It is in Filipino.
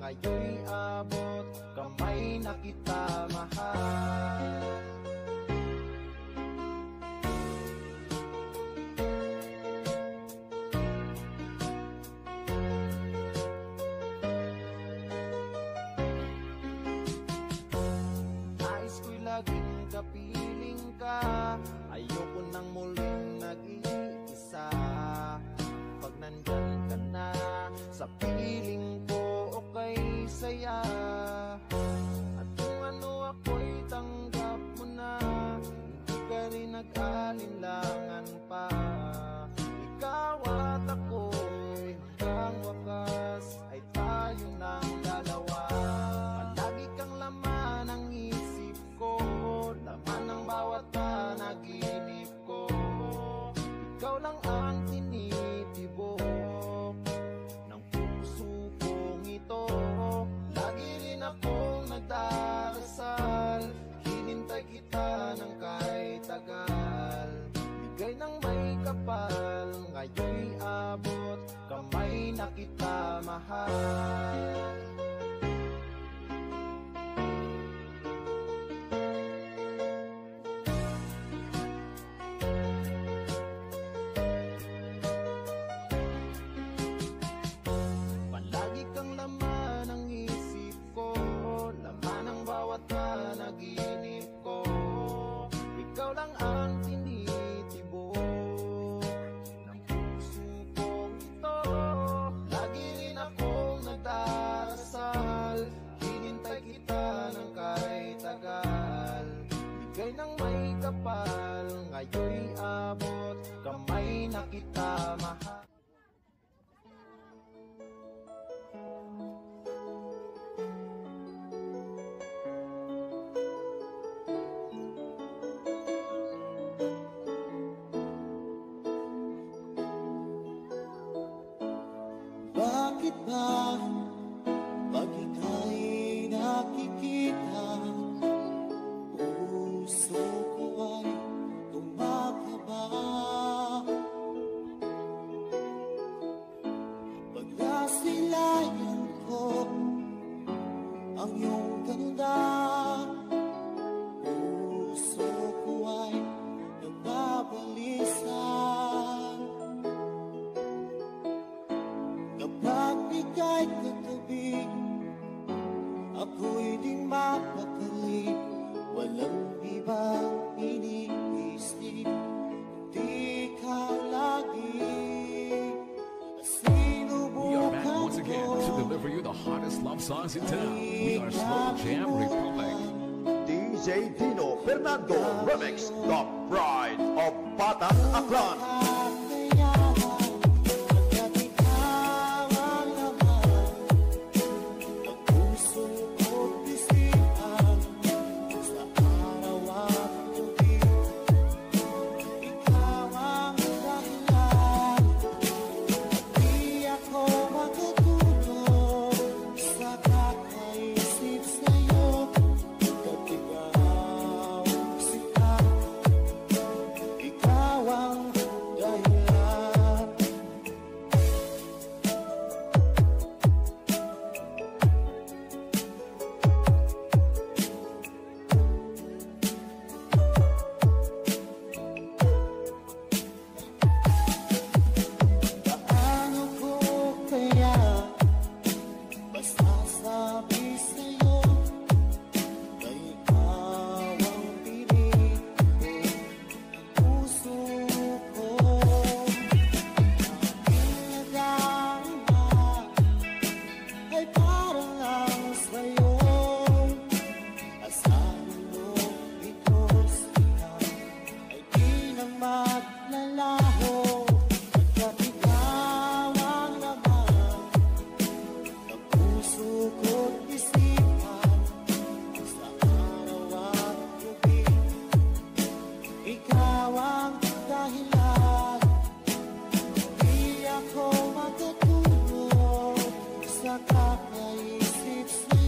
ngayon'y abot kamay na kita mahal. Laging kapiling ka, ayoko nang muling nag-iisa. Pag nandyan ka na sa piling ko, okay saya. At kung ano ako'y tanggap mo na, hindi ka rin nag-alinlangan pa. Ikaw at ako'y hanggang wakas ay tayo ng dalawa. Palagi kang laman ng isip ko, laman ng bawat panaginip ko. Ikaw lang ang tinitibok ng puso kong ito. Lagi rin akong nagdarasal, hinintay kita ng kahit tagal. Bigay ng may kapal, ngayon'y abot kamay na kita mahal. Panaginip ko, ikaw lang ang tinitibok ng puso kong ito. Lagi rin akong nagdarasal, hinintay kita ng kahit tagal. Bigay ng may kapal, ngayon'y abot kamay na kita mahal. Bakit ba pag ika'y nakikita, puso ko ay kumakaba? Pag nasilayan ko ang iyong ganda, puso ko ay nagbabalisa. Kapag ika'y katabi, ako'y di mapakali. Walang ibang iniisip, kundi ikaw lagi. We are back once again to deliver you the hottest love songs in town. We are Slow Jam Republic. DJ Dino Fernando Remix, the Pride of Batang Aklan. Sa kakaisip sa'yo.